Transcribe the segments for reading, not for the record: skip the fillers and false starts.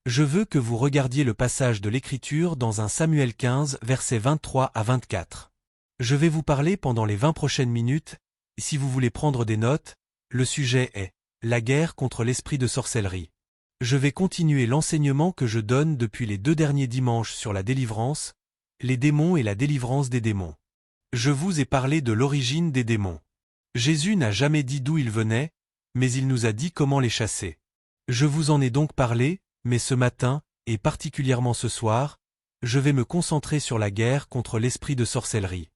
Je veux que vous regardiez le passage de l'Écriture dans 1 Samuel 15, versets 23 à 24. Je vais vous parler pendant les 20 prochaines minutes, et si vous voulez prendre des notes, le sujet est « La guerre contre l'esprit de sorcellerie ». Je vais continuer l'enseignement que je donne depuis les 2 derniers dimanches sur la délivrance, les démons et la délivrance des démons. Je vous ai parlé de l'origine des démons. Jésus n'a jamais dit d'où ils venaient, mais il nous a dit comment les chasser. Je vous en ai donc parlé, mais ce matin, et particulièrement ce soir, je vais me concentrer sur la guerre contre l'esprit de sorcellerie.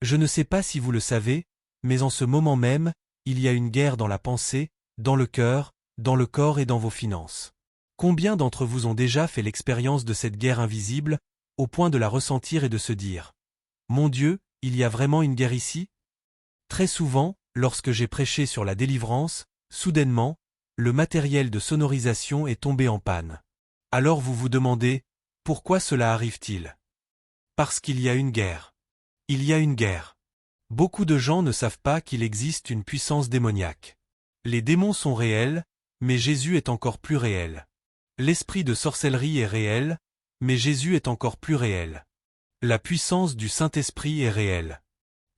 Je ne sais pas si vous le savez, mais en ce moment même, il y a une guerre dans la pensée, dans le cœur, dans le corps et dans vos finances. Combien d'entre vous ont déjà fait l'expérience de cette guerre invisible, au point de la ressentir et de se dire « Mon Dieu, il y a vraiment une guerre ici ?» Très souvent, lorsque j'ai prêché sur la délivrance, soudainement, le matériel de sonorisation est tombé en panne. Alors vous vous demandez, pourquoi cela arrive-t-il? Parce qu'il y a une guerre. Il y a une guerre. Beaucoup de gens ne savent pas qu'il existe une puissance démoniaque. Les démons sont réels, mais Jésus est encore plus réel. L'esprit de sorcellerie est réel, mais Jésus est encore plus réel. La puissance du Saint-Esprit est réelle.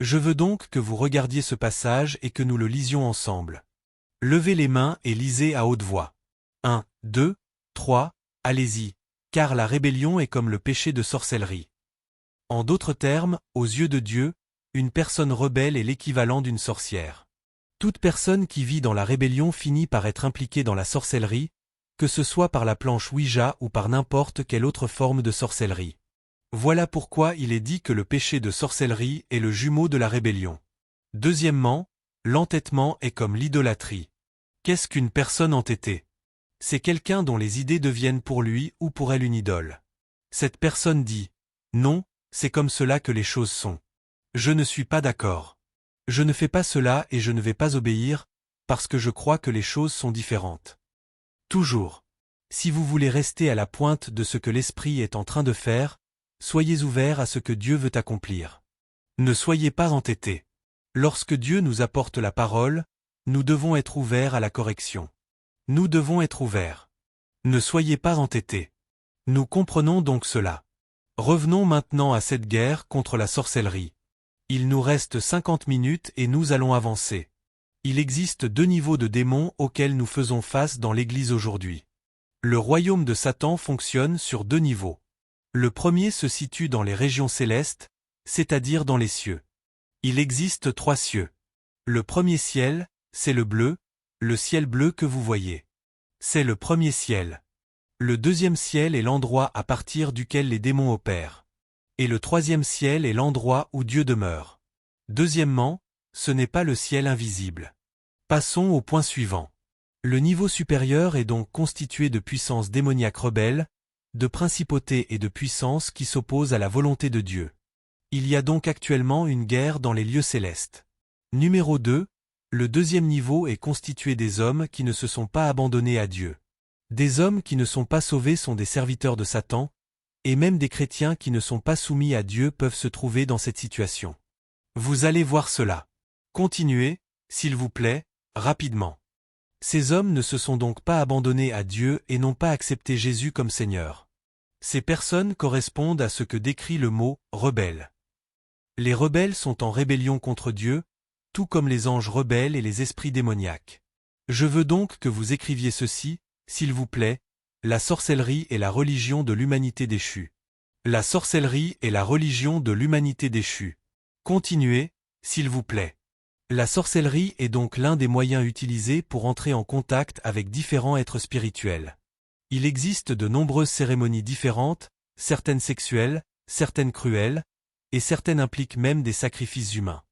Je veux donc que vous regardiez ce passage et que nous le lisions ensemble. Levez les mains et lisez à haute voix. 1, 2, 3, allez-y, car la rébellion est comme le péché de sorcellerie. En d'autres termes, aux yeux de Dieu, une personne rebelle est l'équivalent d'une sorcière. Toute personne qui vit dans la rébellion finit par être impliquée dans la sorcellerie, que ce soit par la planche Ouija ou par n'importe quelle autre forme de sorcellerie. Voilà pourquoi il est dit que le péché de sorcellerie est le jumeau de la rébellion. Deuxièmement, l'entêtement est comme l'idolâtrie. Qu'est-ce qu'une personne entêtée? C'est quelqu'un dont les idées deviennent pour lui ou pour elle une idole. Cette personne dit « Non, c'est comme cela que les choses sont. Je ne suis pas d'accord. Je ne fais pas cela et je ne vais pas obéir, parce que je crois que les choses sont différentes. » Toujours. Si vous voulez rester à la pointe de ce que l'Esprit est en train de faire, soyez ouverts à ce que Dieu veut accomplir. Ne soyez pas entêtés. Lorsque Dieu nous apporte la parole, nous devons être ouverts à la correction. Nous devons être ouverts. Ne soyez pas entêtés. Nous comprenons donc cela. Revenons maintenant à cette guerre contre la sorcellerie. Il nous reste 50 minutes et nous allons avancer. Il existe 2 niveaux de démons auxquels nous faisons face dans l'Église aujourd'hui. Le royaume de Satan fonctionne sur 2 niveaux. Le premier se situe dans les régions célestes, c'est-à-dire dans les cieux. Il existe 3 cieux. Le premier ciel, c'est le ciel bleu que vous voyez. C'est le premier ciel. Le deuxième ciel est l'endroit à partir duquel les démons opèrent. Et le troisième ciel est l'endroit où Dieu demeure. Deuxièmement, ce n'est pas le ciel invisible. Passons au point suivant. Le niveau supérieur est donc constitué de puissances démoniaques rebelles, de principautés et de puissances qui s'opposent à la volonté de Dieu. Il y a donc actuellement une guerre dans les lieux célestes. Numéro 2, le deuxième niveau est constitué des hommes qui ne se sont pas abandonnés à Dieu. Des hommes qui ne sont pas sauvés sont des serviteurs de Satan, et même des chrétiens qui ne sont pas soumis à Dieu peuvent se trouver dans cette situation. Vous allez voir cela. Continuez, s'il vous plaît, rapidement. Ces hommes ne se sont donc pas abandonnés à Dieu et n'ont pas accepté Jésus comme Seigneur. Ces personnes correspondent à ce que décrit le mot « rebelle ». Les rebelles sont en rébellion contre Dieu, tout comme les anges rebelles et les esprits démoniaques. Je veux donc que vous écriviez ceci, s'il vous plaît, la sorcellerie est la religion de l'humanité déchue. La sorcellerie est la religion de l'humanité déchue. Continuez, s'il vous plaît. La sorcellerie est donc l'un des moyens utilisés pour entrer en contact avec différents êtres spirituels. Il existe de nombreuses cérémonies différentes, certaines sexuelles, certaines cruelles, et certaines impliquent même des sacrifices humains.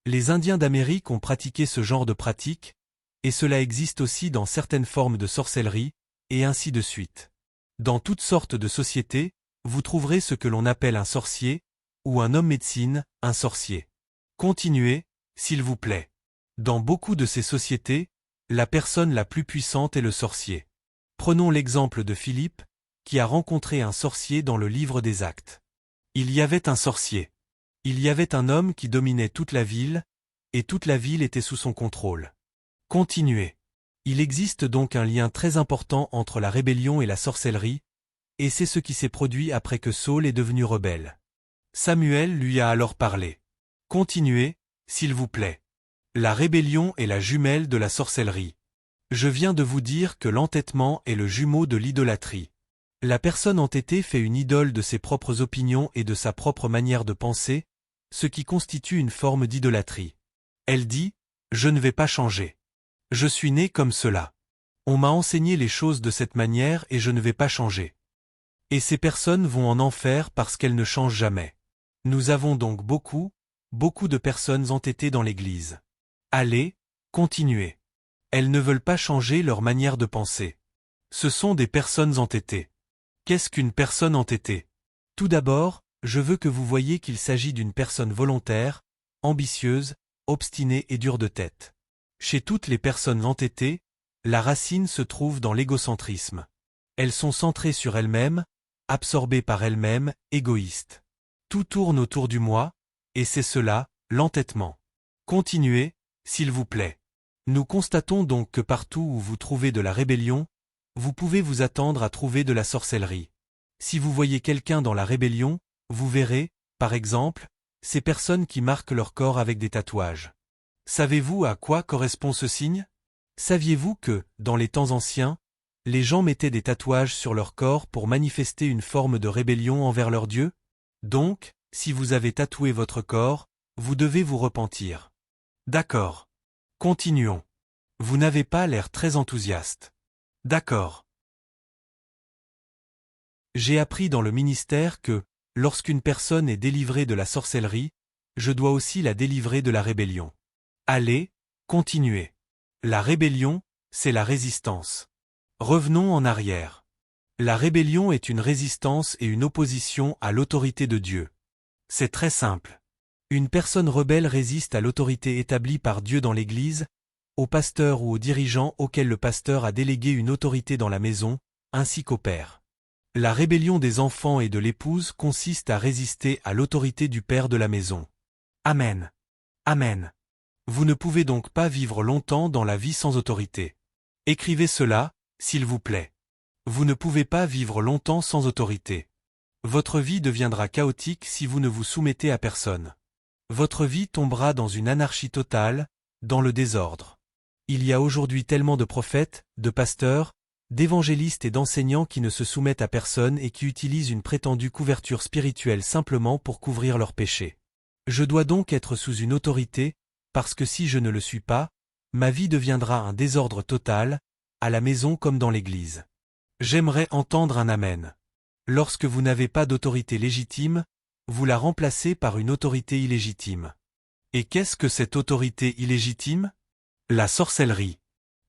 Les Indiens d'Amérique ont pratiqué ce genre de pratique, et cela existe aussi dans certaines formes de sorcellerie, et ainsi de suite. Dans toutes sortes de sociétés, vous trouverez ce que l'on appelle un sorcier, ou un homme médecine, un sorcier. Continuez, s'il vous plaît. Dans beaucoup de ces sociétés, la personne la plus puissante est le sorcier. Prenons l'exemple de Philippe, qui a rencontré un sorcier dans le livre des Actes. Il y avait un sorcier. Il y avait un homme qui dominait toute la ville, et toute la ville était sous son contrôle. Continuez. Il existe donc un lien très important entre la rébellion et la sorcellerie, Et c'est ce qui s'est produit après que Saül est devenu rebelle. Samuel lui a alors parlé. Continuez, s'il vous plaît. La rébellion est la jumelle de la sorcellerie. Je viens de vous dire que l'entêtement est le jumeau de l'idolâtrie. La personne entêtée fait une idole de ses propres opinions et de sa propre manière de penser, ce qui constitue une forme d'idolâtrie. Elle dit, « Je ne vais pas changer. Je suis né comme cela. On m'a enseigné les choses de cette manière et je ne vais pas changer. » Et ces personnes vont en enfer parce qu'elles ne changent jamais. Nous avons donc beaucoup de personnes entêtées dans l'Église. Allez, continuez. Elles ne veulent pas changer leur manière de penser. Ce sont des personnes entêtées. Qu'est-ce qu'une personne entêtée? Tout d'abord, je veux que vous voyiez qu'il s'agit d'une personne volontaire, ambitieuse, obstinée et dure de tête. Chez toutes les personnes entêtées, la racine se trouve dans l'égocentrisme. Elles sont centrées sur elles-mêmes, absorbées par elles-mêmes, égoïstes. Tout tourne autour du moi, et c'est cela, l'entêtement. Continuez, s'il vous plaît. Nous constatons donc que partout où vous trouvez de la rébellion, vous pouvez vous attendre à trouver de la sorcellerie. Si vous voyez quelqu'un dans la rébellion, vous verrez, par exemple, ces personnes qui marquent leur corps avec des tatouages. Savez-vous à quoi correspond ce signe? Saviez-vous que, dans les temps anciens, les gens mettaient des tatouages sur leur corps pour manifester une forme de rébellion envers leur Dieu? Donc, si vous avez tatoué votre corps, vous devez vous repentir. D'accord. Continuons. Vous n'avez pas l'air très enthousiaste. D'accord. J'ai appris dans le ministère que, lorsqu'une personne est délivrée de la sorcellerie, je dois aussi la délivrer de la rébellion. Allez, continuez. La rébellion, c'est la résistance. Revenons en arrière. La rébellion est une résistance et une opposition à l'autorité de Dieu. C'est très simple. Une personne rebelle résiste à l'autorité établie par Dieu dans l'Église, au pasteur ou aux dirigeants auxquels le pasteur a délégué une autorité dans la maison, ainsi qu'au père. La rébellion des enfants et de l'épouse consiste à résister à l'autorité du père de la maison. Amen. Amen. Vous ne pouvez donc pas vivre longtemps dans la vie sans autorité. Écrivez cela, s'il vous plaît. Vous ne pouvez pas vivre longtemps sans autorité. Votre vie deviendra chaotique si vous ne vous soumettez à personne. Votre vie tombera dans une anarchie totale, dans le désordre. Il y a aujourd'hui tellement de prophètes, de pasteurs, d'évangélistes et d'enseignants qui ne se soumettent à personne et qui utilisent une prétendue couverture spirituelle simplement pour couvrir leurs péchés. Je dois donc être sous une autorité, parce que si je ne le suis pas, ma vie deviendra un désordre total, à la maison comme dans l'église. J'aimerais entendre un amen. Lorsque vous n'avez pas d'autorité légitime, vous la remplacez par une autorité illégitime. Et qu'est-ce que cette autorité illégitime? La sorcellerie.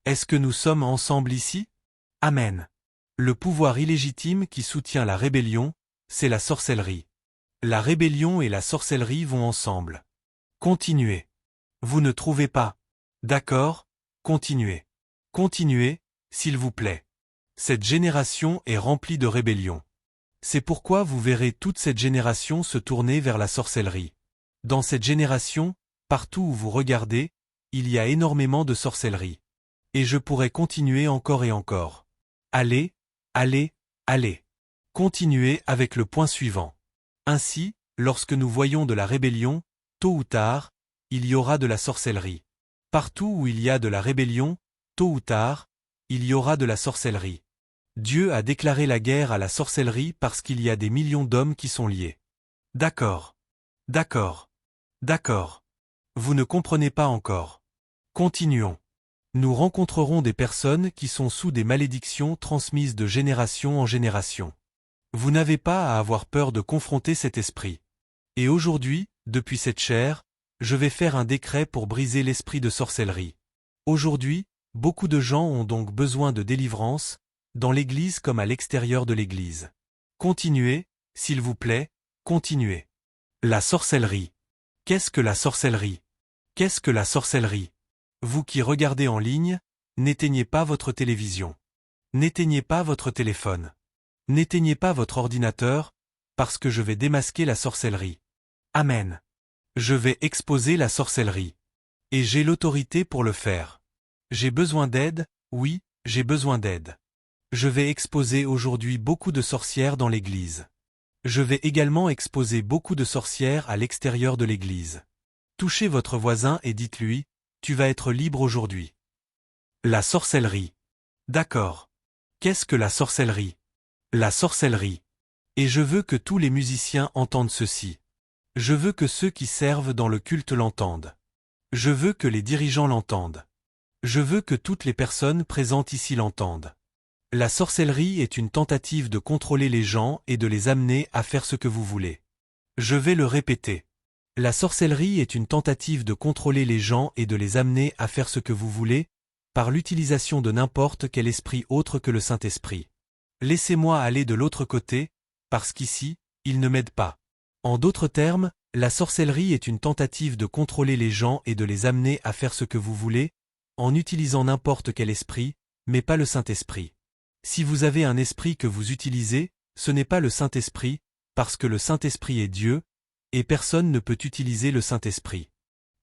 Est-ce que nous sommes ensemble ici? Amen. Le pouvoir illégitime qui soutient la rébellion, c'est la sorcellerie. La rébellion et la sorcellerie vont ensemble. Continuez. Vous ne trouvez pas? D'accord, continuez. Continuez, s'il vous plaît. Cette génération est remplie de rébellion. C'est pourquoi vous verrez toute cette génération se tourner vers la sorcellerie. Dans cette génération, partout où vous regardez, il y a énormément de sorcellerie. Et je pourrais continuer encore et encore. Allez, allez, allez. Continuez avec le point suivant. Ainsi, lorsque nous voyons de la rébellion, tôt ou tard, il y aura de la sorcellerie. Partout où il y a de la rébellion, tôt ou tard, il y aura de la sorcellerie. Dieu a déclaré la guerre à la sorcellerie parce qu'il y a des millions d'hommes qui sont liés. D'accord. D'accord. D'accord. Vous ne comprenez pas encore. Continuons. Nous rencontrerons des personnes qui sont sous des malédictions transmises de génération en génération. Vous n'avez pas à avoir peur de confronter cet esprit. Et aujourd'hui, depuis cette chair, je vais faire un décret pour briser l'esprit de sorcellerie. Aujourd'hui, beaucoup de gens ont donc besoin de délivrance, dans l'Église comme à l'extérieur de l'Église. Continuez, s'il vous plaît, continuez. La sorcellerie. Qu'est-ce que la sorcellerie? Qu'est-ce que la sorcellerie? Vous qui regardez en ligne, n'éteignez pas votre télévision. N'éteignez pas votre téléphone. N'éteignez pas votre ordinateur, parce que je vais démasquer la sorcellerie. Amen. Je vais exposer la sorcellerie. Et j'ai l'autorité pour le faire. J'ai besoin d'aide, oui, j'ai besoin d'aide. Je vais exposer aujourd'hui beaucoup de sorcières dans l'église. Je vais également exposer beaucoup de sorcières à l'extérieur de l'église. Touchez votre voisin et dites-lui, tu vas être libre aujourd'hui. La sorcellerie. D'accord. Qu'est-ce que la sorcellerie? La sorcellerie. Et je veux que tous les musiciens entendent ceci. Je veux que ceux qui servent dans le culte l'entendent. Je veux que les dirigeants l'entendent. Je veux que toutes les personnes présentes ici l'entendent. La sorcellerie est une tentative de contrôler les gens et de les amener à faire ce que vous voulez. Je vais le répéter. La sorcellerie est une tentative de contrôler les gens et de les amener à faire ce que vous voulez, par l'utilisation de n'importe quel esprit autre que le Saint-Esprit. Laissez-moi aller de l'autre côté, parce qu'ici, il ne m'aide pas. En d'autres termes, la sorcellerie est une tentative de contrôler les gens et de les amener à faire ce que vous voulez, en utilisant n'importe quel esprit, mais pas le Saint-Esprit. Si vous avez un esprit que vous utilisez, ce n'est pas le Saint-Esprit, parce que le Saint-Esprit est Dieu, et personne ne peut utiliser le Saint-Esprit.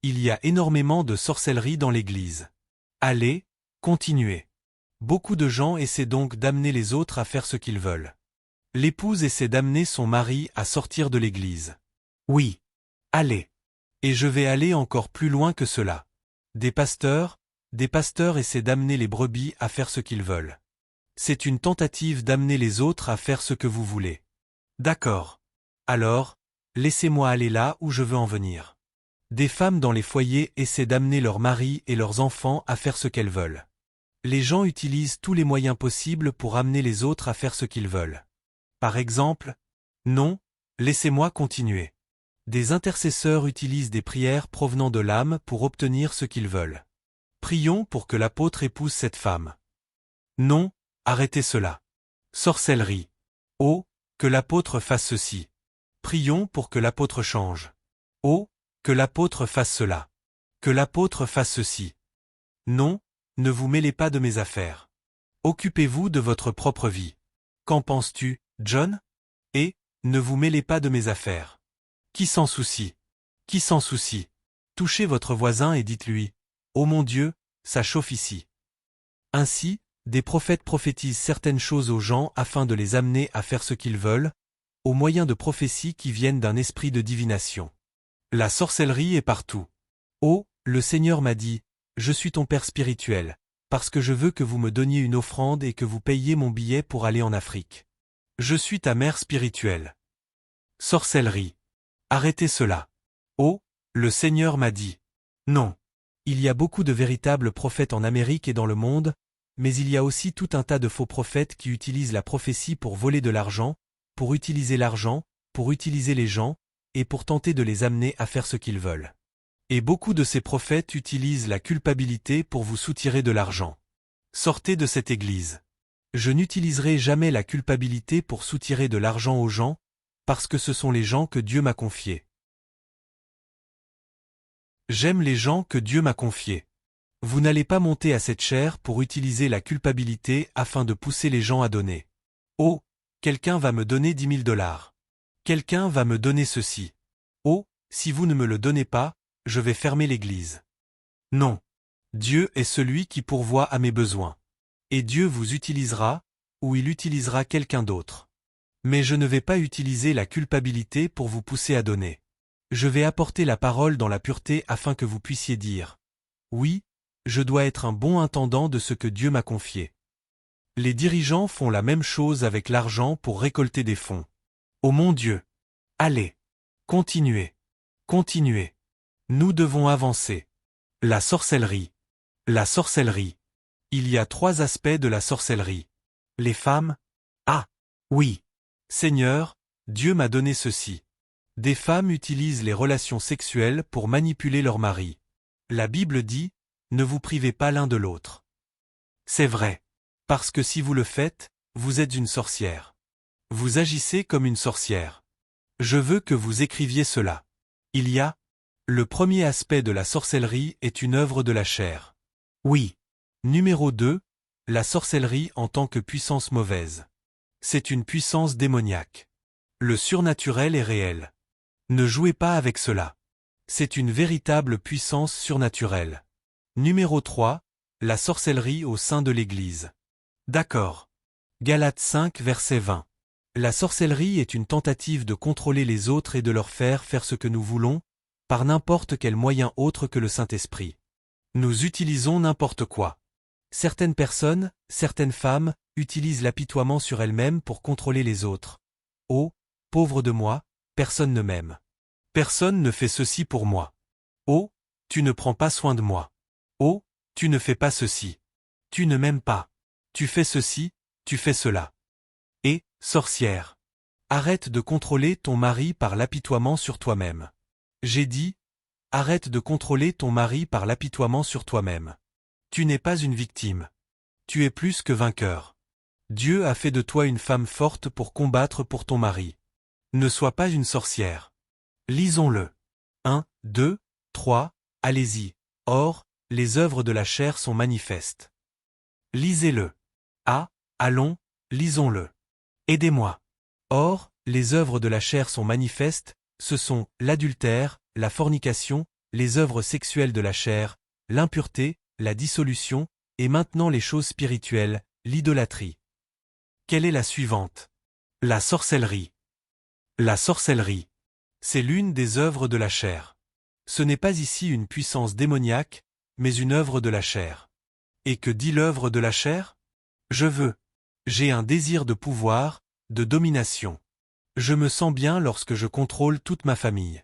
Il y a énormément de sorcellerie dans l'Église. Allez, continuez. Beaucoup de gens essaient donc d'amener les autres à faire ce qu'ils veulent. L'épouse essaie d'amener son mari à sortir de l'Église. Oui. Allez. Et je vais aller encore plus loin que cela. Des pasteurs essaient d'amener les brebis à faire ce qu'ils veulent. C'est une tentative d'amener les autres à faire ce que vous voulez. D'accord. Alors, laissez-moi aller là où je veux en venir. Des femmes dans les foyers essaient d'amener leurs maris et leurs enfants à faire ce qu'elles veulent. Les gens utilisent tous les moyens possibles pour amener les autres à faire ce qu'ils veulent. Par exemple, non, laissez-moi continuer. Des intercesseurs utilisent des prières provenant de l'âme pour obtenir ce qu'ils veulent. Prions pour que l'apôtre épouse cette femme. Non, arrêtez cela. Sorcellerie. Oh, que l'apôtre fasse ceci. Prions pour que l'apôtre change. Oh, que l'apôtre fasse cela. Que l'apôtre fasse ceci. Non, ne vous mêlez pas de mes affaires. Occupez-vous de votre propre vie. Qu'en penses-tu, John? Et, ne vous mêlez pas de mes affaires. Qui s'en soucie? Qui s'en soucie? Touchez votre voisin et dites-lui, oh mon Dieu, ça chauffe ici. Ainsi, des prophètes prophétisent certaines choses aux gens afin de les amener à faire ce qu'ils veulent, au moyen de prophéties qui viennent d'un esprit de divination. La sorcellerie est partout. Oh, le Seigneur m'a dit, je suis ton père spirituel, parce que je veux que vous me donniez une offrande et que vous payiez mon billet pour aller en Afrique. Je suis ta mère spirituelle. Sorcellerie. Arrêtez cela. Oh, le Seigneur m'a dit. Non. Il y a beaucoup de véritables prophètes en Amérique et dans le monde, mais il y a aussi tout un tas de faux prophètes qui utilisent la prophétie pour voler de l'argent, pour utiliser les gens, et pour tenter de les amener à faire ce qu'ils veulent. Et beaucoup de ces prophètes utilisent la culpabilité pour vous soutirer de l'argent. Sortez de cette église. Je n'utiliserai jamais la culpabilité pour soutirer de l'argent aux gens, parce que ce sont les gens que Dieu m'a confiés. J'aime les gens que Dieu m'a confiés. Vous n'allez pas monter à cette chaire pour utiliser la culpabilité afin de pousser les gens à donner. Oh, quelqu'un va me donner 10 000 $. Quelqu'un va me donner ceci. Oh, si vous ne me le donnez pas, je vais fermer l'église. Non. Dieu est celui qui pourvoit à mes besoins. Et Dieu vous utilisera, ou il utilisera quelqu'un d'autre. Mais je ne vais pas utiliser la culpabilité pour vous pousser à donner. Je vais apporter la parole dans la pureté afin que vous puissiez dire « Oui, je dois être un bon intendant de ce que Dieu m'a confié. » Les dirigeants font la même chose avec l'argent pour récolter des fonds. Oh mon Dieu! Allez! Continuez! Continuez! Nous devons avancer. La sorcellerie. La sorcellerie. Il y a 3 aspects de la sorcellerie. Les femmes? Ah! Oui! Seigneur, Dieu m'a donné ceci. Des femmes utilisent les relations sexuelles pour manipuler leur mari. La Bible dit, ne vous privez pas l'un de l'autre. C'est vrai. Parce que si vous le faites, vous êtes une sorcière. Vous agissez comme une sorcière. Je veux que vous écriviez cela. Il y a, le premier aspect de la sorcellerie est une œuvre de la chair. Oui. Numéro 2, la sorcellerie en tant que puissance mauvaise. C'est une puissance démoniaque. Le surnaturel est réel. Ne jouez pas avec cela. C'est une véritable puissance surnaturelle. Numéro 3, la sorcellerie au sein de l'Église. D'accord. Galates 5 verset 20. La sorcellerie est une tentative de contrôler les autres et de leur faire faire ce que nous voulons, par n'importe quel moyen autre que le Saint-Esprit. Nous utilisons n'importe quoi. Certaines personnes, certaines femmes, utilisent l'apitoiement sur elles-mêmes pour contrôler les autres. Oh, pauvre de moi, personne ne m'aime. Personne ne fait ceci pour moi. Oh, tu ne prends pas soin de moi. Oh, tu ne fais pas ceci. Tu ne m'aimes pas. Tu fais ceci, tu fais cela. Et, sorcière, arrête de contrôler ton mari par l'apitoiement sur toi-même. J'ai dit, arrête de contrôler ton mari par l'apitoiement sur toi-même. Tu n'es pas une victime. Tu es plus que vainqueur. Dieu a fait de toi une femme forte pour combattre pour ton mari. Ne sois pas une sorcière. Lisons-le. 1, 2, 3, allez-y. Or, les œuvres de la chair sont manifestes. Lisez-le. Ah, allons, lisons-le. Aidez-moi. Or, les œuvres de la chair sont manifestes, ce sont l'adultère, la fornication, les œuvres sexuelles de la chair, l'impureté, la dissolution, et maintenant les choses spirituelles, l'idolâtrie. Quelle est la suivante? La sorcellerie. La sorcellerie. C'est l'une des œuvres de la chair. Ce n'est pas ici une puissance démoniaque, mais une œuvre de la chair. Et que dit l'œuvre de la chair? Je veux. J'ai un désir de pouvoir, de domination. Je me sens bien lorsque je contrôle toute ma famille.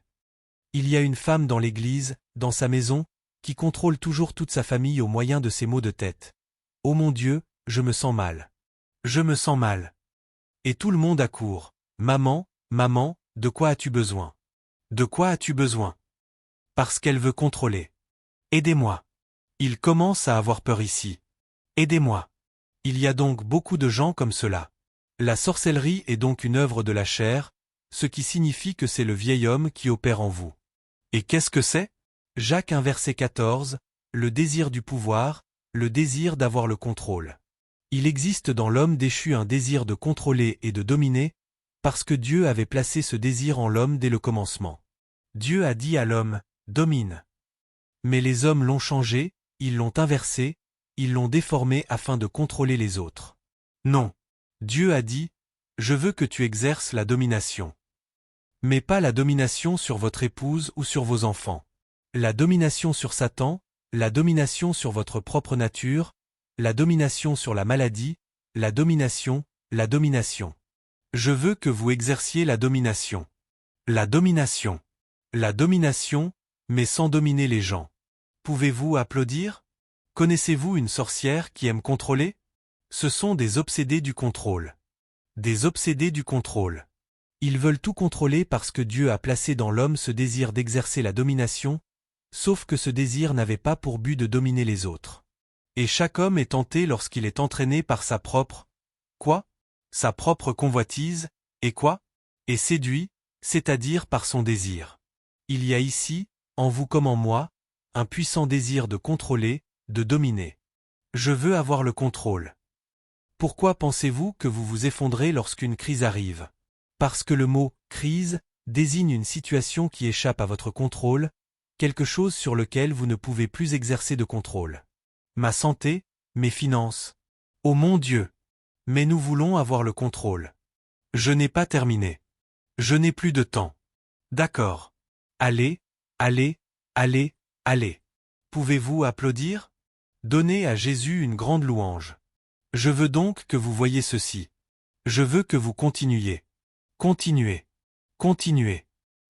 Il y a une femme dans l'église, dans sa maison, qui contrôle toujours toute sa famille au moyen de ses maux de tête. Oh mon Dieu, je me sens mal. Je me sens mal. Et tout le monde accourt. Maman, maman, de quoi as-tu besoin? De quoi as-tu besoin? Parce qu'elle veut contrôler. Aidez-moi. Il commence à avoir peur ici. Aidez-moi. Il y a donc beaucoup de gens comme cela. La sorcellerie est donc une œuvre de la chair, ce qui signifie que c'est le vieil homme qui opère en vous. Et qu'est-ce que c'est? Jacques 1 verset 14, le désir du pouvoir, le désir d'avoir le contrôle. Il existe dans l'homme déchu un désir de contrôler et de dominer, parce que Dieu avait placé ce désir en l'homme dès le commencement. Dieu a dit à l'homme, domine. Mais les hommes l'ont changé, ils l'ont inversé, ils l'ont déformé afin de contrôler les autres. Non. Dieu a dit, je veux que tu exerces la domination. Mais pas la domination sur votre épouse ou sur vos enfants. La domination sur Satan, la domination sur votre propre nature, la domination sur la maladie, la domination. Je veux que vous exerciez la domination. La domination. La domination, mais sans dominer les gens. Pouvez-vous applaudir? Connaissez-vous une sorcière qui aime contrôler? Ce sont des obsédés du contrôle. Des obsédés du contrôle. Ils veulent tout contrôler parce que Dieu a placé dans l'homme ce désir d'exercer la domination, sauf que ce désir n'avait pas pour but de dominer les autres. Et chaque homme est tenté lorsqu'il est entraîné par sa propre, quoi? Sa propre convoitise, et quoi? Et séduit, c'est-à-dire par son désir. Il y a ici, en vous comme en moi, un puissant désir de contrôler, de dominer. Je veux avoir le contrôle. Pourquoi pensez-vous que vous vous effondrez lorsqu'une crise arrive? Parce que le mot « crise » désigne une situation qui échappe à votre contrôle, quelque chose sur lequel vous ne pouvez plus exercer de contrôle. Ma santé, mes finances. Oh mon Dieu! Mais nous voulons avoir le contrôle. Je n'ai pas terminé. Je n'ai plus de temps. D'accord. Allez, allez, allez, allez. Pouvez-vous applaudir? Donnez à Jésus une grande louange. Je veux donc que vous voyiez ceci. Je veux que vous continuiez. Continuez. Continuez.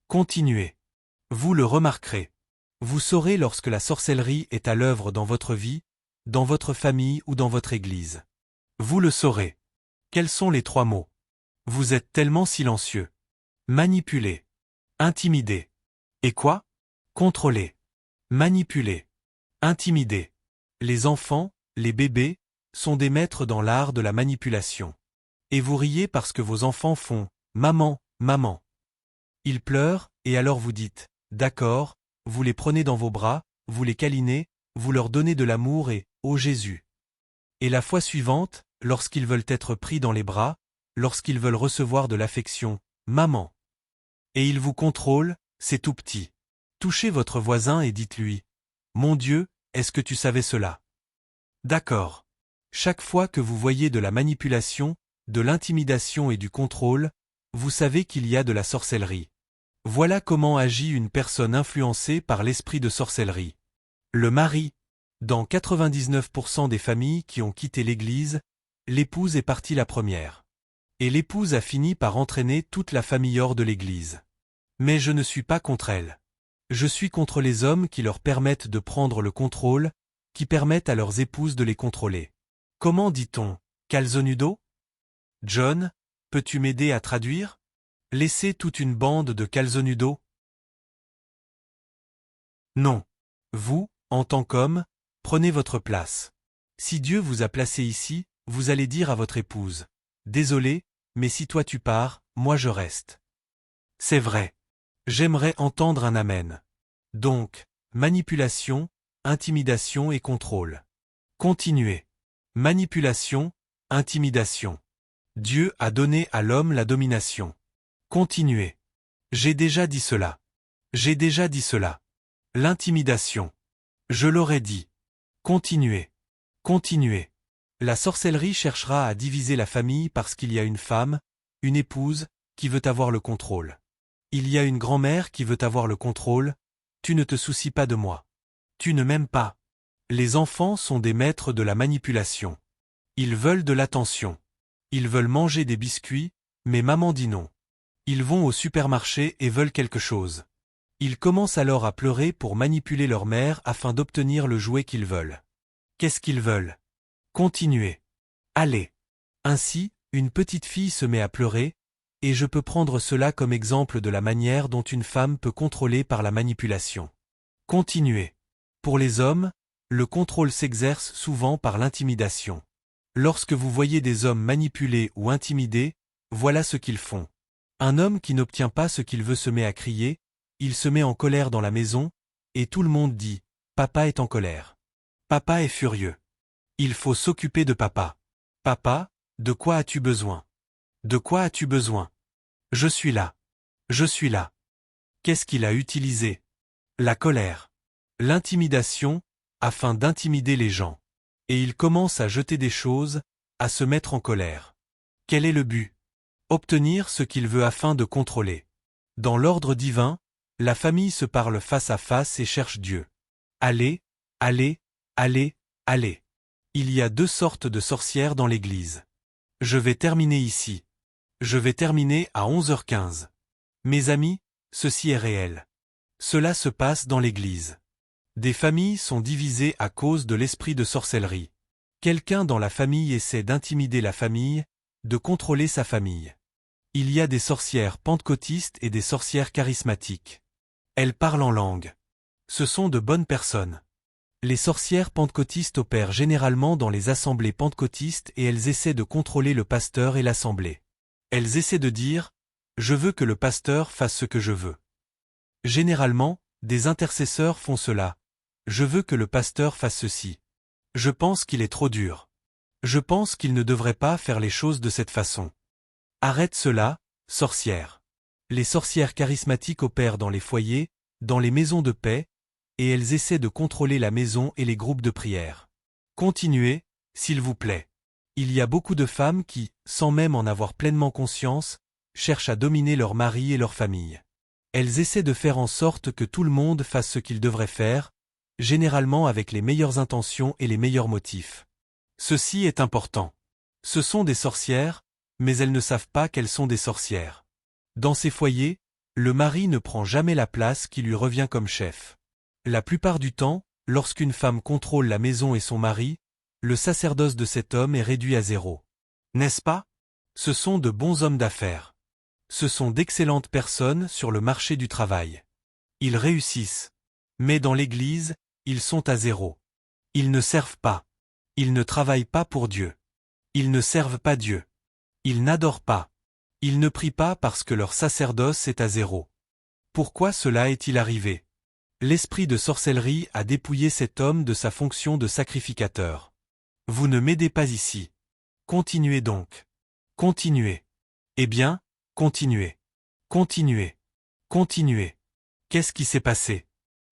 Continuez. Vous le remarquerez. Vous saurez lorsque la sorcellerie est à l'œuvre dans votre vie, dans votre famille ou dans votre église. Vous le saurez. Quels sont les 3 mots? Vous êtes tellement silencieux. Manipuler. Intimider. Et quoi? Contrôler. Manipuler. Intimider. Les enfants, les bébés, sont des maîtres dans l'art de la manipulation. Et vous riez parce que vos enfants font « Maman, maman ». Ils pleurent, et alors vous dites « D'accord », vous les prenez dans vos bras, vous les câlinez, vous leur donnez de l'amour et « Oh Jésus ». Et la fois suivante, lorsqu'ils veulent être pris dans les bras, lorsqu'ils veulent recevoir de l'affection « Maman ». Et ils vous contrôlent, c'est tout petit. Touchez votre voisin et dites-lui « Mon Dieu, est-ce que tu savais cela ?» D'accord. Chaque fois que vous voyez de la manipulation, de l'intimidation et du contrôle, vous savez qu'il y a de la sorcellerie. Voilà comment agit une personne influencée par l'esprit de sorcellerie. Le mari. Dans 99% des familles qui ont quitté l'Église, l'épouse est partie la première. Et l'épouse a fini par entraîner toute la famille hors de l'Église. Mais je ne suis pas contre elle. Je suis contre les hommes qui leur permettent de prendre le contrôle, qui permettent à leurs épouses de les contrôler. Comment dit-on, calzonudo? John, peux-tu m'aider à traduire? Laisser toute une bande de calzonudo? Non. Vous, en tant qu'homme, prenez votre place. Si Dieu vous a placé ici, vous allez dire à votre épouse, « Désolé, mais si toi tu pars, moi je reste. » C'est vrai. J'aimerais entendre un amen. Donc, manipulation, intimidation et contrôle. Continuez. Manipulation, intimidation. Dieu a donné à l'homme la domination. Continuez. J'ai déjà dit cela. J'ai déjà dit cela. L'intimidation. Je l'aurais dit. Continuez. Continuez. La sorcellerie cherchera à diviser la famille parce qu'il y a une femme, une épouse, qui veut avoir le contrôle. Il y a une grand-mère qui veut avoir le contrôle, tu ne te soucies pas de moi. Tu ne m'aimes pas. Les enfants sont des maîtres de la manipulation. Ils veulent de l'attention. Ils veulent manger des biscuits, mais maman dit non. Ils vont au supermarché et veulent quelque chose. Ils commencent alors à pleurer pour manipuler leur mère afin d'obtenir le jouet qu'ils veulent. Qu'est-ce qu'ils veulent? Continuez. Allez. Ainsi, une petite fille se met à pleurer, et je peux prendre cela comme exemple de la manière dont une femme peut contrôler par la manipulation. Continuez. Pour les hommes, le contrôle s'exerce souvent par l'intimidation. Lorsque vous voyez des hommes manipulés ou intimidés, voilà ce qu'ils font. Un homme qui n'obtient pas ce qu'il veut se met à crier, il se met en colère dans la maison, et tout le monde dit « Papa est en colère. Papa est furieux. Il faut s'occuper de papa. Papa, de quoi as-tu besoin? De quoi as-tu besoin? Je suis là. Je suis là. » Qu'est-ce qu'il a utilisé? La colère. L'intimidation, afin d'intimider les gens. Et il commence à jeter des choses, à se mettre en colère. Quel est le but? Obtenir ce qu'il veut afin de contrôler. Dans l'ordre divin, la famille se parle face à face et cherche Dieu. Allez, allez, allez, allez. Il y a deux sortes de sorcières dans l'Église. Je vais terminer ici. Je vais terminer à 11h15. Mes amis, ceci est réel. Cela se passe dans l'Église. Des familles sont divisées à cause de l'esprit de sorcellerie. Quelqu'un dans la famille essaie d'intimider la famille, de contrôler sa famille. Il y a des sorcières pentecôtistes et des sorcières charismatiques. Elles parlent en langue. Ce sont de bonnes personnes. Les sorcières pentecôtistes opèrent généralement dans les assemblées pentecôtistes et elles essaient de contrôler le pasteur et l'assemblée. Elles essaient de dire « Je veux que le pasteur fasse ce que je veux ». Généralement, des intercesseurs font cela. Je veux que le pasteur fasse ceci. Je pense qu'il est trop dur. Je pense qu'il ne devrait pas faire les choses de cette façon. Arrête cela, sorcière. Les sorcières charismatiques opèrent dans les foyers, dans les maisons de paix, et elles essaient de contrôler la maison et les groupes de prière. Continuez, s'il vous plaît. Il y a beaucoup de femmes qui, sans même en avoir pleinement conscience, cherchent à dominer leur mari et leur famille. Elles essaient de faire en sorte que tout le monde fasse ce qu'il devrait faire, généralement avec les meilleures intentions et les meilleurs motifs. Ceci est important. Ce sont des sorcières, mais elles ne savent pas qu'elles sont des sorcières. Dans ces foyers, le mari ne prend jamais la place qui lui revient comme chef. La plupart du temps, lorsqu'une femme contrôle la maison et son mari, le sacerdoce de cet homme est réduit à 0. N'est-ce pas? Ce sont de bons hommes d'affaires. Ce sont d'excellentes personnes sur le marché du travail. Ils réussissent. Mais dans l'Église, ils sont à 0. Ils ne servent pas. Ils ne travaillent pas pour Dieu. Ils ne servent pas Dieu. Ils n'adorent pas. Ils ne prient pas parce que leur sacerdoce est à 0. Pourquoi cela est-il arrivé? L'esprit de sorcellerie a dépouillé cet homme de sa fonction de sacrificateur. Vous ne m'aidez pas ici. Continuez donc. Continuez. Eh bien, continuez. Continuez. Continuez. Qu'est-ce qui s'est passé?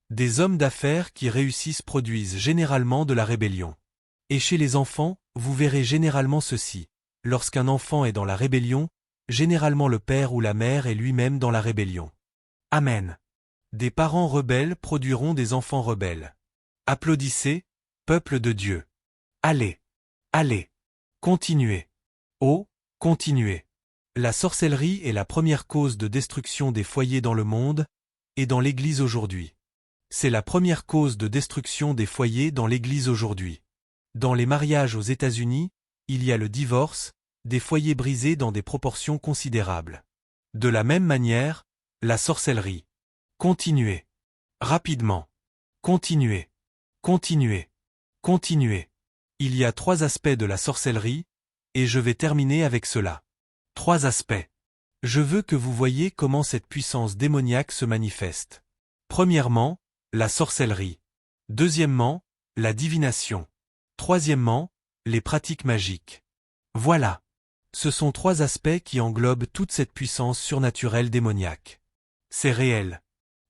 Des hommes d'affaires qui réussissent produisent généralement de la rébellion. Et chez les enfants, vous verrez généralement ceci. Lorsqu'un enfant est dans la rébellion, généralement le père ou la mère est lui-même dans la rébellion. Amen. Des parents rebelles produiront des enfants rebelles. Applaudissez, peuple de Dieu. Allez. Allez. Continuez. Oh, continuez. La sorcellerie est la première cause de destruction des foyers dans le monde, et dans l'Église aujourd'hui. C'est la première cause de destruction des foyers dans l'Église aujourd'hui. Dans les mariages aux États-Unis, il y a le divorce, des foyers brisés dans des proportions considérables. De la même manière, la sorcellerie. Continuez. Rapidement. Continuez. Continuez. Continuez. Il y a 3 aspects de la sorcellerie, et je vais terminer avec cela. 3 aspects. Je veux que vous voyiez comment cette puissance démoniaque se manifeste. Premièrement, la sorcellerie. Deuxièmement, la divination. Troisièmement, les pratiques magiques. Voilà. Ce sont 3 aspects qui englobent toute cette puissance surnaturelle démoniaque. C'est réel.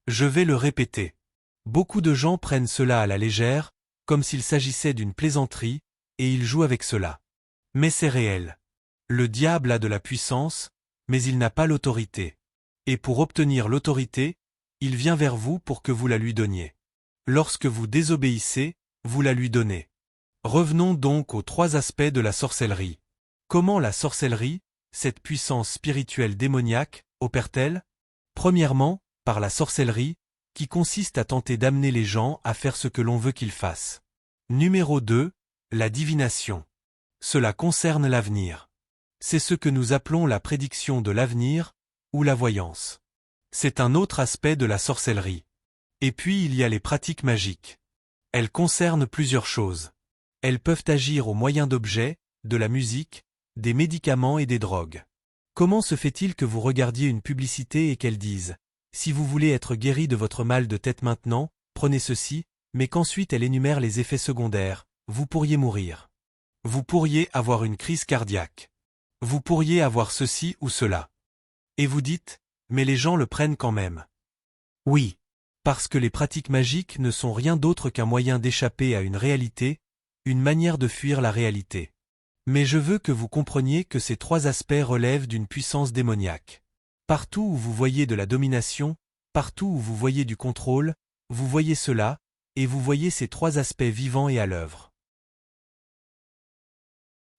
Je vais le répéter. Beaucoup de gens prennent cela à la légère, comme s'il s'agissait d'une plaisanterie, et ils jouent avec cela. Mais c'est réel. Le diable a de la puissance, mais il n'a pas l'autorité. Et pour obtenir l'autorité, il vient vers vous pour que vous la lui donniez. Lorsque vous désobéissez, vous la lui donnez. Revenons donc aux 3 aspects de la sorcellerie. Comment la sorcellerie, cette puissance spirituelle démoniaque, opère-t-elle? Premièrement, par la sorcellerie, qui consiste à tenter d'amener les gens à faire ce que l'on veut qu'ils fassent. Numéro 2, la divination. Cela concerne l'avenir. C'est ce que nous appelons la prédiction de l'avenir, ou la voyance. C'est un autre aspect de la sorcellerie. Et puis il y a les pratiques magiques. Elles concernent plusieurs choses. Elles peuvent agir au moyen d'objets, de la musique, des médicaments et des drogues. Comment se fait-il que vous regardiez une publicité et qu'elle dise « Si vous voulez être guéri de votre mal de tête maintenant, prenez ceci », mais qu'ensuite elle énumère les effets secondaires, vous pourriez mourir. Vous pourriez avoir une crise cardiaque. Vous pourriez avoir ceci ou cela. Et vous dites « Mais les gens le prennent quand même ». Oui. Parce que les pratiques magiques ne sont rien d'autre qu'un moyen d'échapper à une réalité, une manière de fuir la réalité. Mais je veux que vous compreniez que ces 3 aspects relèvent d'une puissance démoniaque. Partout où vous voyez de la domination, partout où vous voyez du contrôle, vous voyez cela, et vous voyez ces 3 aspects vivants et à l'œuvre.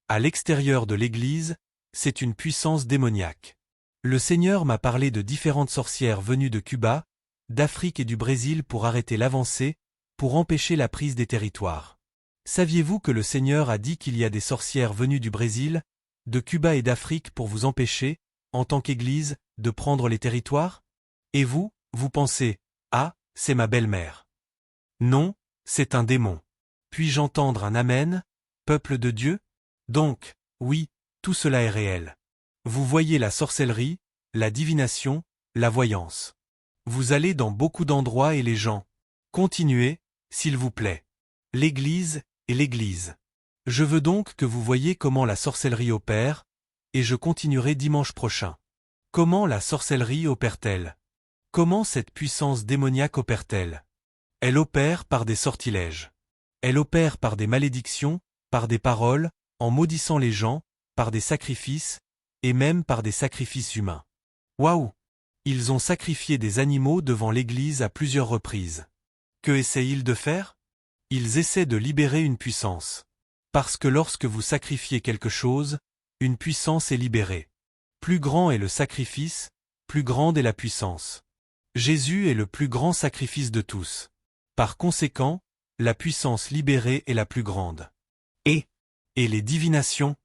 À l'extérieur de l'Église, c'est une puissance démoniaque. Le Seigneur m'a parlé de différentes sorcières venues de Cuba, d'Afrique et du Brésil pour arrêter l'avancée, pour empêcher la prise des territoires. Saviez-vous que le Seigneur a dit qu'il y a des sorcières venues du Brésil, de Cuba et d'Afrique pour vous empêcher, en tant qu'Église, de prendre les territoires? Et vous, vous pensez, ah, c'est ma belle-mère. Non, c'est un démon. Puis-je entendre un Amen, peuple de Dieu? Donc, oui, tout cela est réel. Vous voyez la sorcellerie, la divination, la voyance. Vous allez dans beaucoup d'endroits et les gens. Continuez, s'il vous plaît. L'Église et l'Église. Je veux donc que vous voyiez comment la sorcellerie opère, et je continuerai dimanche prochain. Comment la sorcellerie opère-t-elle? Comment cette puissance démoniaque opère-t-elle? Elle opère par des sortilèges. Elle opère par des malédictions, par des paroles, en maudissant les gens, par des sacrifices, et même par des sacrifices humains. Waouh! Ils ont sacrifié des animaux devant l'Église à plusieurs reprises. Que essaient-ils de faire? Ils essaient de libérer une puissance. Parce que lorsque vous sacrifiez quelque chose, une puissance est libérée. Plus grand est le sacrifice, plus grande est la puissance. Jésus est le plus grand sacrifice de tous. Par conséquent, la puissance libérée est la plus grande. Et les divinations?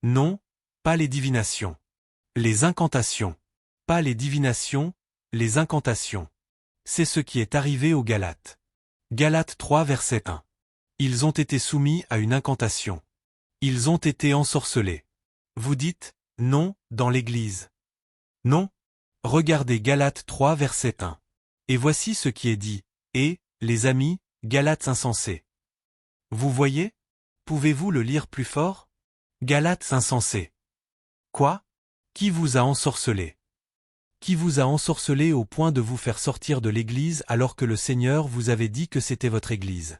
Non, pas les divinations. Les incantations. Pas les divinations, les incantations. C'est ce qui est arrivé aux Galates. Galates 3 verset 1. Ils ont été soumis à une incantation. Ils ont été ensorcelés. Vous dites, non, dans l'Église. Non. Regardez Galates 3 verset 1. Et voici ce qui est dit, et, les amis, Galates insensés. Vous voyez? Pouvez-vous le lire plus fort? Galates insensés. Quoi? Qui vous a ensorcelé? Qui vous a ensorcelé au point de vous faire sortir de l'Église alors que le Seigneur vous avait dit que c'était votre Église?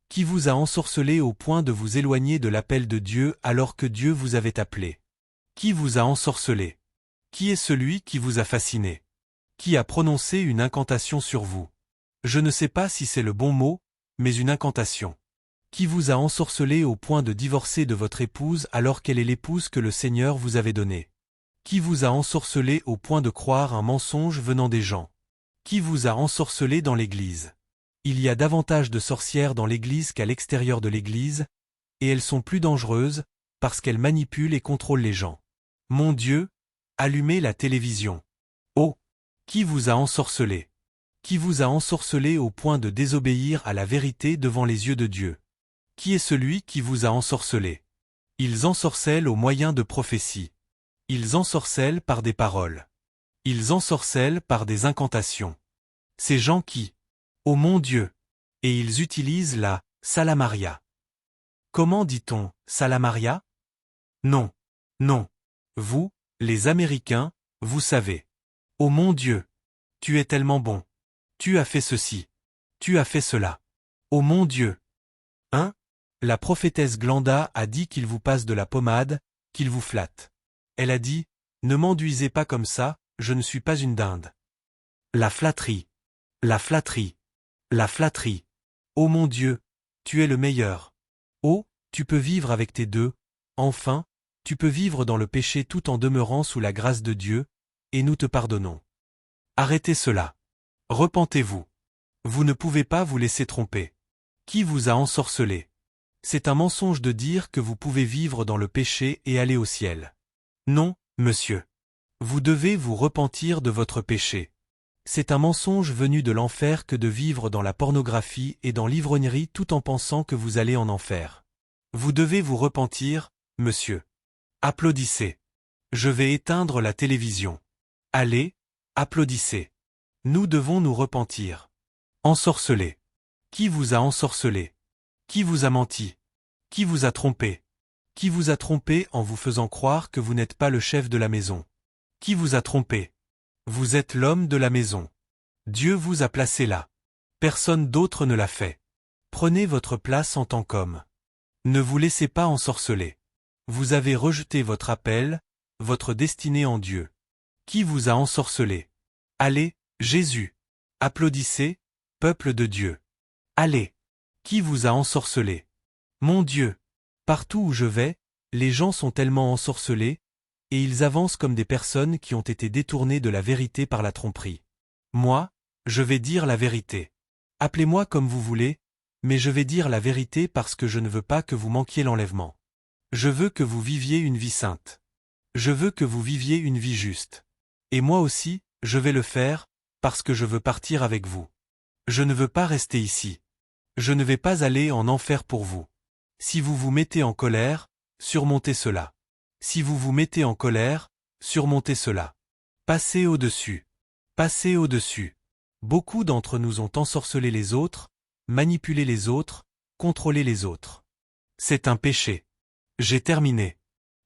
Qui vous a ensorcelé au point de vous éloigner de l'appel de Dieu alors que Dieu vous avait appelé? Qui vous a ensorcelé? Qui est celui qui vous a fasciné? Qui a prononcé une incantation sur vous? Je ne sais pas si c'est le bon mot, mais une incantation. Qui vous a ensorcelé au point de divorcer de votre épouse alors qu'elle est l'épouse que le Seigneur vous avait donnée? Qui vous a ensorcelé au point de croire un mensonge venant des gens? Qui vous a ensorcelé dans l'Église? Il y a davantage de sorcières dans l'Église qu'à l'extérieur de l'Église, et elles sont plus dangereuses, parce qu'elles manipulent et contrôlent les gens. Mon Dieu, allumez la télévision. Oh! Qui vous a ensorcelé? Qui vous a ensorcelé au point de désobéir à la vérité devant les yeux de Dieu? Qui est celui qui vous a ensorcelé? Ils ensorcellent au moyen de prophéties. Ils ensorcellent par des paroles. Ils ensorcellent par des incantations. Ces gens qui, ô mon Dieu, et ils utilisent la salamaria. Comment dit-on salamaria? Non, non. Vous, les Américains, vous savez. Ô mon Dieu, tu es tellement bon. Tu as fait ceci. Tu as fait cela. Ô mon Dieu. Hein? La prophétesse Glenda a dit qu'il vous passe de la pommade, qu'il vous flatte. Elle a dit, ne m'enduisez pas comme ça, je ne suis pas une dinde. La flatterie. La flatterie. La flatterie. Ô mon Dieu, tu es le meilleur. Oh, tu peux vivre avec tes deux, enfin, tu peux vivre dans le péché tout en demeurant sous la grâce de Dieu, et nous te pardonnons. Arrêtez cela. Repentez-vous. Vous ne pouvez pas vous laisser tromper. Qui vous a ensorcelé? C'est un mensonge de dire que vous pouvez vivre dans le péché et aller au ciel. Non, monsieur. Vous devez vous repentir de votre péché. C'est un mensonge venu de l'enfer que de vivre dans la pornographie et dans l'ivrognerie tout en pensant que vous allez en enfer. Vous devez vous repentir, monsieur. Applaudissez. Je vais éteindre la télévision. Allez, applaudissez. Nous devons nous repentir. Ensorcelé. Qui vous a ensorcelé? Qui vous a menti? Qui vous a trompé? Qui vous a trompé en vous faisant croire que vous n'êtes pas le chef de la maison? Qui vous a trompé? Vous êtes l'homme de la maison. Dieu vous a placé là. Personne d'autre ne l'a fait. Prenez votre place en tant qu'homme. Ne vous laissez pas ensorceler. Vous avez rejeté votre appel, votre destinée en Dieu. Qui vous a ensorcelé? Allez, Jésus. Applaudissez, peuple de Dieu. Allez. Qui vous a ensorcelé? Mon Dieu. Partout où je vais, les gens sont tellement ensorcelés, et ils avancent comme des personnes qui ont été détournées de la vérité par la tromperie. Moi, je vais dire la vérité. Appelez-moi comme vous voulez, mais je vais dire la vérité parce que je ne veux pas que vous manquiez l'enlèvement. Je veux que vous viviez une vie sainte. Je veux que vous viviez une vie juste. Et moi aussi, je vais le faire, parce que je veux partir avec vous. Je ne veux pas rester ici. Je ne vais pas aller en enfer pour vous. Si vous vous mettez en colère, surmontez cela. Si vous vous mettez en colère, surmontez cela. Passez au-dessus. Passez au-dessus. Beaucoup d'entre nous ont ensorcelé les autres, manipulé les autres, contrôlé les autres. C'est un péché. J'ai terminé.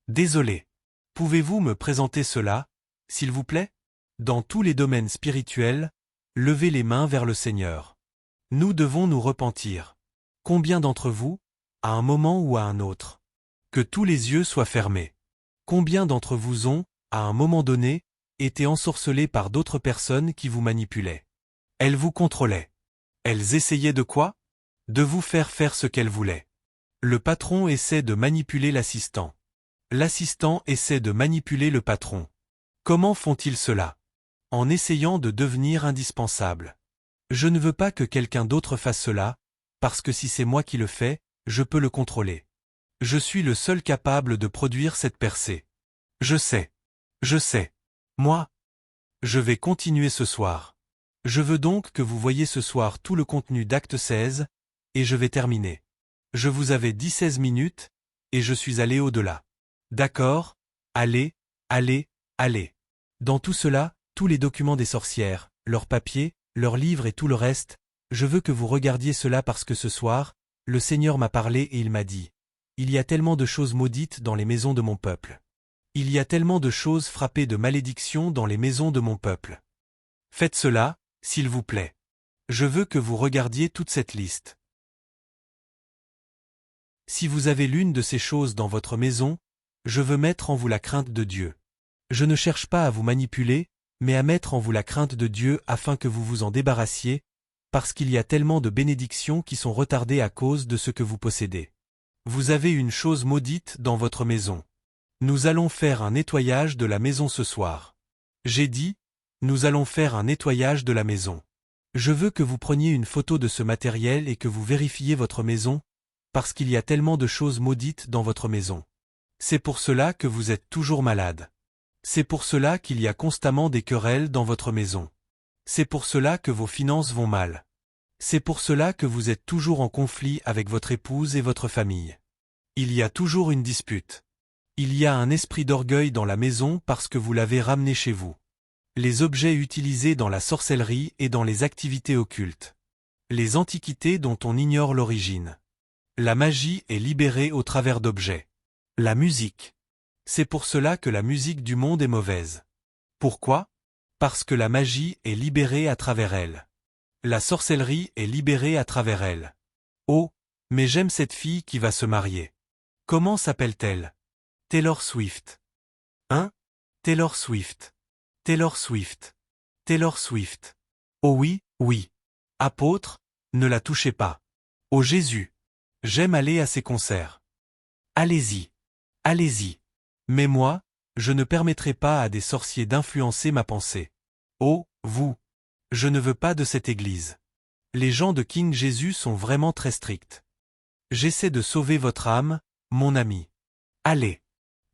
Désolé. Pouvez-vous me présenter cela, s'il vous plaît? Dans tous les domaines spirituels, levez les mains vers le Seigneur. Nous devons nous repentir. Combien d'entre vous, à un moment ou à un autre? Que tous les yeux soient fermés. Combien d'entre vous ont, à un moment donné, été ensorcelés par d'autres personnes qui vous manipulaient? Elles vous contrôlaient. Elles essayaient de quoi? De vous faire faire ce qu'elles voulaient. Le patron essaie de manipuler l'assistant. L'assistant essaie de manipuler le patron. Comment font-ils cela? En essayant de devenir indispensable. Je ne veux pas que quelqu'un d'autre fasse cela, parce que si c'est moi qui le fais, je peux le contrôler. Je suis le seul capable de produire cette percée. Je sais. Je sais. Moi. Je vais continuer ce soir. Je veux donc que vous voyiez ce soir tout le contenu d'Acte 16, et je vais terminer. Je vous avais dit 16 minutes, et je suis allé au-delà. D'accord? Allez, allez, allez. Dans tout cela, tous les documents des sorcières, leurs papiers, leurs livres et tout le reste, je veux que vous regardiez cela parce que ce soir, le Seigneur m'a parlé et il m'a dit, il y a tellement de choses maudites dans les maisons de mon peuple. Il y a tellement de choses frappées de malédiction dans les maisons de mon peuple. Faites cela, s'il vous plaît. Je veux que vous regardiez toute cette liste. Si vous avez l'une de ces choses dans votre maison, je veux mettre en vous la crainte de Dieu. Je ne cherche pas à vous manipuler, mais à mettre en vous la crainte de Dieu afin que vous vous en débarrassiez, parce qu'il y a tellement de bénédictions qui sont retardées à cause de ce que vous possédez. Vous avez une chose maudite dans votre maison. Nous allons faire un nettoyage de la maison ce soir. J'ai dit, nous allons faire un nettoyage de la maison. Je veux que vous preniez une photo de ce matériel et que vous vérifiez votre maison, parce qu'il y a tellement de choses maudites dans votre maison. C'est pour cela que vous êtes toujours malade. C'est pour cela qu'il y a constamment des querelles dans votre maison. C'est pour cela que vos finances vont mal. C'est pour cela que vous êtes toujours en conflit avec votre épouse et votre famille. Il y a toujours une dispute. Il y a un esprit d'orgueil dans la maison parce que vous l'avez ramené chez vous. Les objets utilisés dans la sorcellerie et dans les activités occultes. Les antiquités dont on ignore l'origine. La magie est libérée au travers d'objets. La musique. C'est pour cela que la musique du monde est mauvaise. Pourquoi? Parce que la magie est libérée à travers elle. La sorcellerie est libérée à travers elle. Oh, mais j'aime cette fille qui va se marier. Comment s'appelle-t-elle? Taylor Swift. Hein? Taylor Swift. Taylor Swift. Taylor Swift. Oh oui, oui. Apôtre, ne la touchez pas. Oh Jésus. J'aime aller à ses concerts. Allez-y. Allez-y. Mais moi, je ne permettrai pas à des sorciers d'influencer ma pensée. Oh, vous. Je ne veux pas de cette église. Les gens de King Jésus sont vraiment très stricts. J'essaie de sauver votre âme, mon ami. Allez.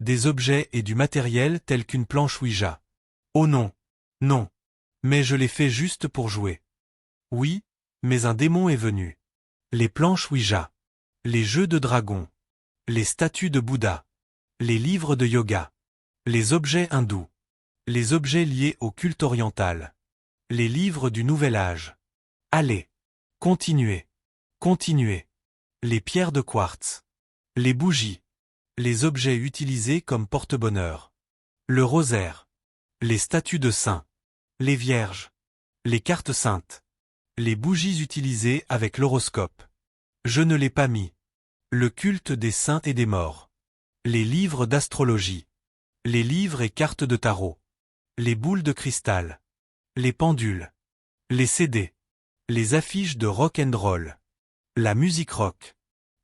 Des objets et du matériel tels qu'une planche Ouija. Oh non. Non. Mais je l'ai fait juste pour jouer. Oui, mais un démon est venu. Les planches Ouija. Les jeux de dragons. Les statues de Bouddha. Les livres de yoga. Les objets hindous. Les objets liés au culte oriental. Les livres du Nouvel Âge. Allez. Continuez. Continuez. Les pierres de quartz. Les bougies. Les objets utilisés comme porte-bonheur. Le rosaire. Les statues de saints. Les vierges. Les cartes saintes. Les bougies utilisées avec l'horoscope. Je ne l'ai pas mis. Le culte des saints et des morts. Les livres d'astrologie. Les livres et cartes de tarot. Les boules de cristal. Les pendules. Les CD. Les affiches de rock and roll. La musique rock.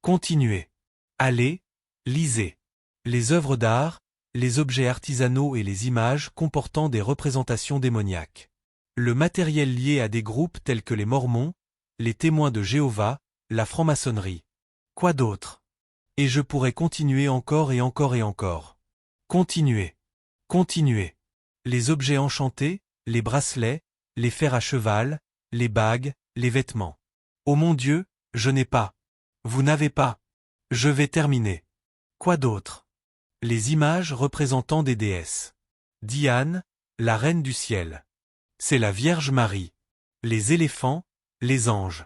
Continuez. Allez, lisez. Les œuvres d'art, les objets artisanaux et les images comportant des représentations démoniaques. Le matériel lié à des groupes tels que les Mormons, les Témoins de Jéhovah, la franc-maçonnerie. Quoi d'autre? Et je pourrais continuer encore et encore et encore. Continuez. Continuez. Les objets enchantés, les bracelets, les fers à cheval, les bagues, les vêtements. Oh mon Dieu, je n'ai pas. Vous n'avez pas. Je vais terminer. Quoi d'autre? Les images représentant des déesses. Diane, la reine du ciel. C'est la Vierge Marie. Les éléphants, les anges.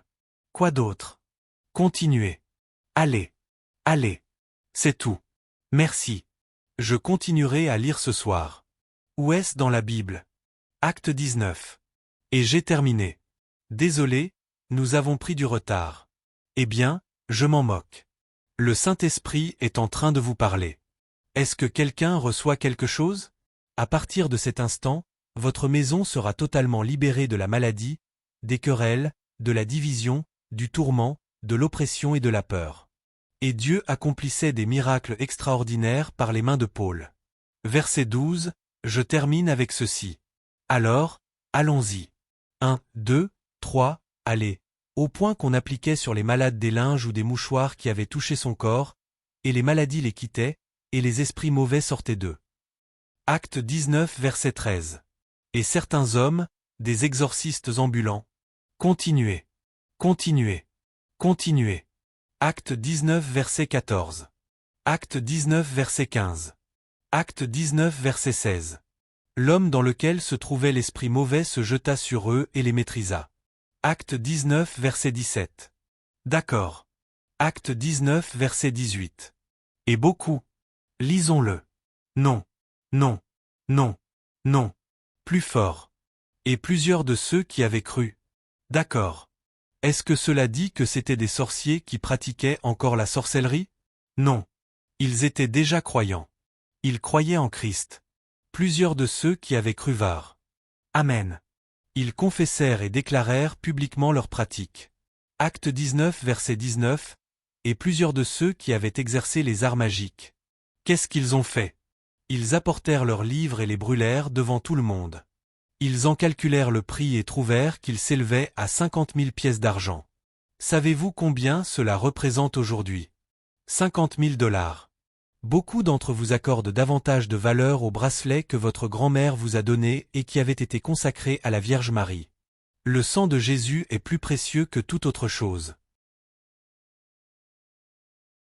Quoi d'autre? Continuez. Allez. Allez. C'est tout. Merci. Je continuerai à lire ce soir. Où est-ce dans la Bible? Acte 19. Et j'ai terminé. Désolé, nous avons pris du retard. Eh bien, je m'en moque. Le Saint-Esprit est en train de vous parler. Est-ce que quelqu'un reçoit quelque chose? À partir de cet instant, votre maison sera totalement libérée de la maladie, des querelles, de la division, du tourment, de l'oppression et de la peur. Et Dieu accomplissait des miracles extraordinaires par les mains de Paul. Verset 12, je termine avec ceci. Alors, allons-y. 1, 2, 3, allez. Au point qu'on appliquait sur les malades des linges ou des mouchoirs qui avaient touché son corps, et les maladies les quittaient, et les esprits mauvais sortaient d'eux. Acte 19 verset 13. Et certains hommes, des exorcistes ambulants. Continuez. Continuez. Continuez. Acte 19 verset 14. Acte 19 verset 15. Acte 19 verset 16. L'homme dans lequel se trouvait l'esprit mauvais se jeta sur eux et les maîtrisa. Acte 19 verset 17. D'accord. Acte 19 verset 18. Et beaucoup. Lisons-le. Non. Non. Non. Non. Plus fort. Et plusieurs de ceux qui avaient cru. D'accord. Est-ce que cela dit que c'étaient des sorciers qui pratiquaient encore la sorcellerie? Non. Ils étaient déjà croyants. Ils croyaient en Christ. Plusieurs de ceux qui avaient cru vinrent. Amen. Ils confessèrent et déclarèrent publiquement leurs pratiques. Acte 19 verset 19, et plusieurs de ceux qui avaient exercé les arts magiques. Qu'est-ce qu'ils ont fait? Ils apportèrent leurs livres et les brûlèrent devant tout le monde. Ils en calculèrent le prix et trouvèrent qu'il s'élevait à 50 000 pièces d'argent. Savez-vous combien cela représente aujourd'hui? 50 000 $. Beaucoup d'entre vous accordent davantage de valeur au bracelet que votre grand-mère vous a donné et qui avait été consacré à la Vierge Marie. Le sang de Jésus est plus précieux que toute autre chose.